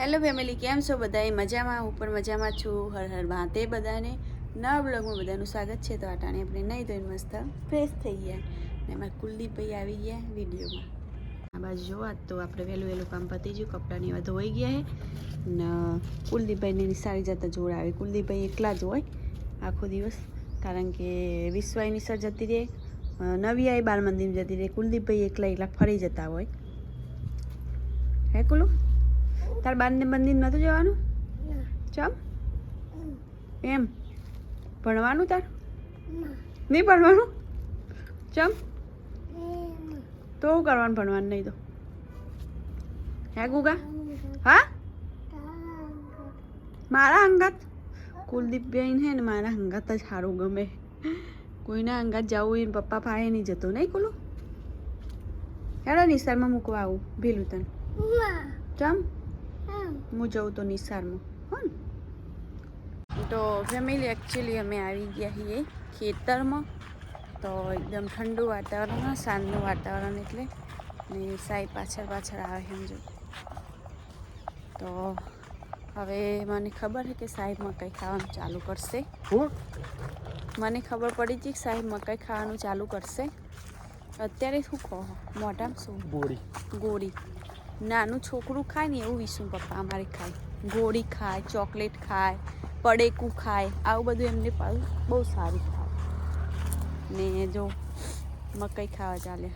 Hello family, કેમ છો બધાએ? મજામાં? હું પણ મજામાં છું. હર હર મહાદેવ બધાને. નવા બ્લોગમાં બધાનું સ્વાગત છે. તો આટાણે આપણે નહીં ધોઈને મસ્ત ફ્રેશ થઈ ગયા ને એમાં કુલદીપભાઈ આવી ગયા વિડીયોમાં. આ બાજુ જોવા તો આપણે વહેલું કામ પતી ગયું, કપડાની એવા ધોઈ ગયા છે ને કુલદીપભાઈને નિસારી જતા જોડ આવે. કુલદીપભાઈ એકલા જ હોય આખો દિવસ, કારણ કે વિશ્વાઈ નિસર જતી રહે, નવી આઈ બાલ મંદિર જતી રહે. કુલદીપભાઈ એકલા ફરી જતા હોય. હે કુલુ, તાર બારને મંદિર નહોતું જવાનું? ચમ એમ ભણવાનું તાર નહીં ભણવાનું? ચમ તો શું કરવાનું ભણવાનું નહીં તો? હે ગુગા? હા મારા અંગાત કુલદીપભાઈ છે ને મારા અંગાત જ સારું ગમે. કોઈના અંગાત જવું એને પપ્પા પાસે નહીં જતો નહીં કુલું? હેડો નિસારમાં મૂકવા આવું ભેલું તને. ચમ હું જઉં તો નિસારમાં હો ને. તો ફેમિલી એકચ્યુઅલી અમે આવી ગયા છીએ ખેતરમાં. તો એકદમ ઠંડુ વાતાવરણ, સાંજનું વાતાવરણ એટલે ને સાઈ પાછળ આવે સમજો. તો હવે મને ખબર છે કે સાહેબ મકાઈ ખાવાનું ચાલુ કરશે. મને ખબર પડી હતી કે સાહેબ મકાઈ ખાવાનું ચાલુ કરશે. અત્યારે શું કહો મોઢામાં શું? ગોળી. નાનું છોકરું ખાય ને એવું વિશું પપ્પા અમારે ખાય. ગોળી ખાય, ચોકલેટ ખાય, પડેકું ખાય, આવું બધું એમને પાછું બહુ સારું ખાય. ને જો મકાઈ ખાવા ચાલે.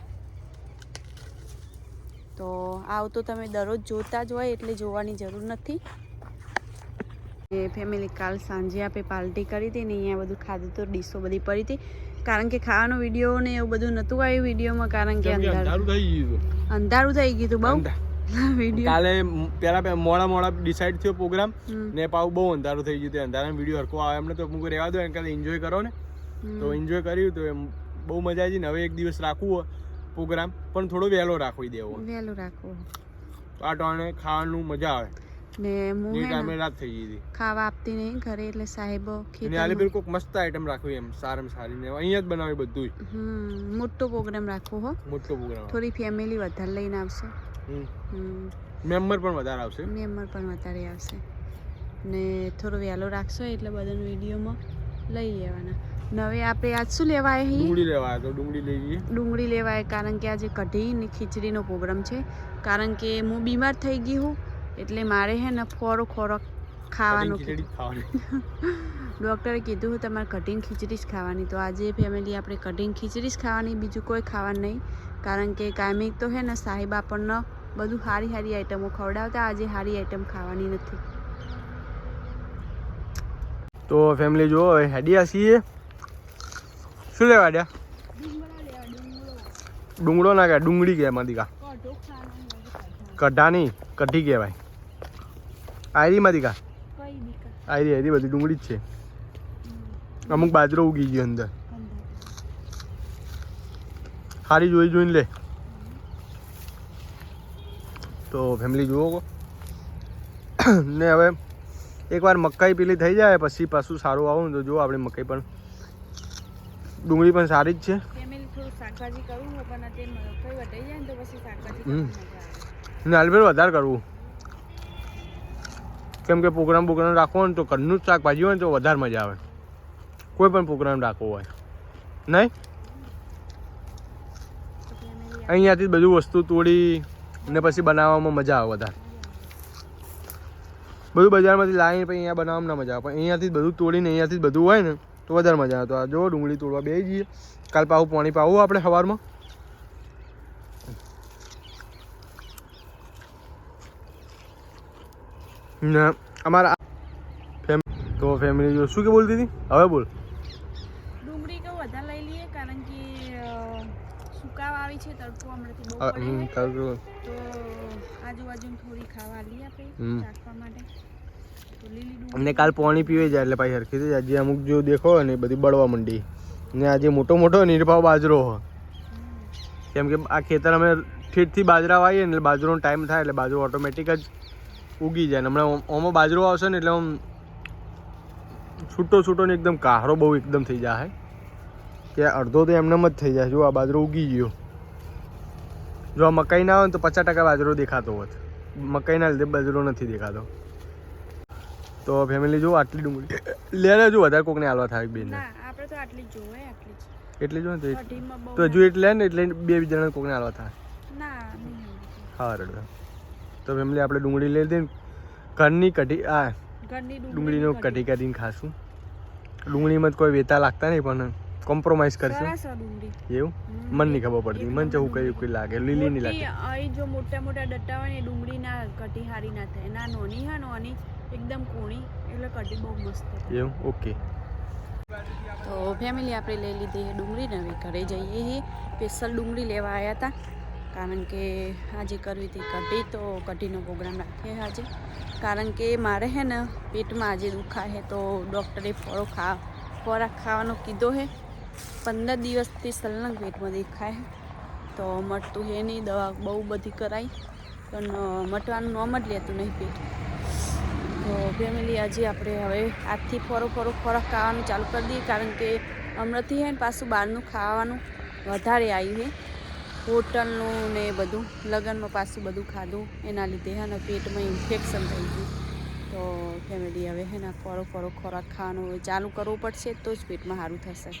તો આવું તો તમે દરરોજ જોતા જ હોય એટલે જોવાની જરૂર નથી. એ ફેમિલી કાલ સાંજે આપણે પાર્ટી કરી હતી ને અહીંયા બધું ખાધું તો ડીશો બધી પડી હતી, કારણ કે ખાવાનો વિડીયો ને એવું બધું નહોતું આવ્યું વિડીયોમાં, કારણ કે અંધારું થઈ ગયું હતું બહુ વિડીયો. કાલે પેલા મોડા ડિસાઈડ થયો પ્રોગ્રામ ને પાછું બહુ અંધારું થઈ ગયું. અંધારાનો વિડીયો હરકો આવે એમને તો મૂકો રહેવા દો, એમ કાલે એન્જોય કરો ને. તો એન્જોય કર્યું તો એમ બહુ મજા આવી. ને હવે એક દિવસ રાખવું પ્રોગ્રામ, પણ થોડો વહેલો રાખવી દેવો. વહેલો રાખવો તો આ ટાણે ખાવાનું મજા આવે. ને હું રાત થઈ ગઈ હતી ખાવા આપતી નહીં ઘરે, એટલે સાહેબો બિલકુલ મસ્ત આઈટમ રાખવી એમ સારામાં સારી ને અહીંયા જ બનાવે બધું. મોટો પ્રોગ્રામ રાખવો હો, મોટો પ્રોગ્રામ. થોડી ફેમિલી વધારે લઈને આવશે, મેમ્બર પણ વધારે આવશે ને થોડો વહેલો રાખશો એટલે બધાનો વિડીયોમાં લઈ લેવાના. હવે આપણે આજ શું લેવાય? ડુંગળી લેવાય તો ડુંગળી લઈ જઈએ. ડુંગળી લેવાય કારણ કે આજે કઢી ને ખીચડીનો પ્રોગ્રામ છે. કારણ કે હું બીમાર થઈ ગઈ હું, એટલે મારે હે ને ખોરાક ખાવાનું. ડૉક્ટરે કીધું હું તમારે કઢીને ખીચડી જ ખાવાની. તો આજે ફેમિલી આપણે કઢીને ખીચડી જ ખાવાની, બીજું કોઈ ખાવાનું નહીં. કારણ કે કાયમિક તો હે ને સાહેબ આપણને બધું સારી આઈટમો ખવડાવતા, આજે સારી આઈટમ ખાવાની નથી. તો ફેમિલી જુઓ હેડિયા છીએ. શું લેવા ડ્યા? ડુંગળો ના કહેવાય, ડુંગળી કહેવાય માદિકા. કઢાની કઢી કહેવાય. આયરી માદિકા, આયરી બધી ડુંગળી જ છે. અમુક બાજરો ઉગી ગયો અંદર. સારી જોઈને લે. તો ફેમિલી જુઓ ને હવે એકવાર મકાઈ પેલી થઈ જાય પછી પાછું સારું આવું ને તો જુઓ આપણે મકાઈ પણ ડુંગળી પણ સારી જ છે. નાલભેર વધારે કરવું, કેમ કે પ્રોગ્રામ રાખવો હોય ને તો ઘરનું જ શાકભાજી હોય ને તો વધારે મજા આવે. કોઈ પણ પ્રોગ્રામ રાખવો હોય નહીં, અહીંયાથી જ બધું વસ્તુ તોડી ને પછી બનાવવામાં મજા આવે વધારે. બધું બજારમાંથી લાવીને પછી અહીંયા બનાવવામાં ના મજા આવે, પણ અહીંયાથી બધું તોડીને અહીંયાથી બધું હોય ને તો વધારે મજા આવે. તો આ જો ડુંગળી તોડવા બેસી જઈએ. કાલ પાણી પાવું આપણે સવારમાં. ને અમારા તો ફેમિલી જો શું કે બોલતી હતી? હવે બોલ. ડુંગળી તો વધારે લઈ લઈએ કારણ કે સુકાવા આવી છે, તડકો હમણાંથી બહુ પડે છે. તો આજુબાજુ થોડી ખાવા લઈએ આપણે ચાખવા માટે. તો લીલી ડુંગળી ને કાલ પાણી પીવે જાય એટલે પાછી હરખી થઈ જાય. આજે અમુક જો દેખો ને બધી બળવા માંડી. ને આજે મોટો નિર્ભાવ બાજરો હોય, કેમ કે આ ખેતર અમે ઠેઠથી બાજરા વાવીએ ને એટલે બાજરોનો ટાઈમ થાય એટલે બાજરો ઓટોમેટિક જ ઉગી જાય. હમણાં ઓમાં બાજરો આવશે ને એટલે આમ છૂટો ને એકદમ કાહરો બહુ એકદમ થઈ જાય કે અડધો તો એમને જ થઈ જાય. જો આ બાજરો ઉગી ગયો. જો આ મકાઈ ના હોય ને તો 50% બાજરો દેખાતો હોત. મકાઈના લીધે બજરો નથી દેખાતો. તો ફેમિલી જો આટલી ડુંગળી લેને જો વધારે કોકને હાલવા થાય બેન ના આપણે તો આટલી જ જોઈએ, આટલી જ. એટલે જો ને કઢીમાં બહુ તો હજુ એટલે ને એટલે બે જણા કોકને હાલવા થાય. ના નહીં. હા રડવા. તો ફેમિલી આપણે ડુંગળી લઈ દઈએ ઘરની કઢી ઘરની ડુંગળીનો કઢી કરીને ખાશું. ડુંગળીમાં કોઈ વેતા લાગતા નહીં પણ કોમ્પ્રોમાઇઝ કરશું એવું. મન નહીં ખબર પડતી, મન ચવું કઈ કોઈ લાગે લીલી નહીં લાગે. અહીં જો મોટા મોટા ડટ્ટા હોય ને ડુંગળી ના કઢી હારી ના થાય, ના નોની હા નોની એકદમ કોણી એટલે કઢી બહુ મસ્ત થાય એવું. ઓકે તો ફેમિલી આપણે લઈ લીધી ડુંગળી ને હવે ઘરે જઈએ છીએ. સ્પેશિયલ ડુંગળી લેવા આવ્યા હતા કારણ કે આજે કરવી હતી કઢી, તો કઢીનો પ્રોગ્રામ રાખીએ આજે. કારણ કે મારે હે ને પેટમાં આજે દુખાય છે તો ડૉક્ટરે ખોરાક ખાવાનો કીધો છે. 15 દિવસથી સલંગ પેટમાં દેખાય છે તો મટતું છે નહીં, દવા બહુ બધી કરાઈ પણ મટવાનું નામ જ લેતું નહીં પેટ. તો ફેમિલી આજે આપણે હવે આજથી ફોરો ખોરાક ખાવાનું ચાલુ કરી દઈએ કારણ કે હમણાંથી હે ને પાછું બહારનું ખાવાનું વધારે આવ્યું છે. હોટલનું ને બધું લગ્નમાં પાછું બધું ખાધું એના લીધે હે ને પેટમાં ઇન્ફેક્શન થઈ ગયું. તો ફેમિલી હવે હે ને ફોરો ખોરાક ખાવાનું ચાલુ કરવું પડશે તો જ પેટમાં સારું થશે.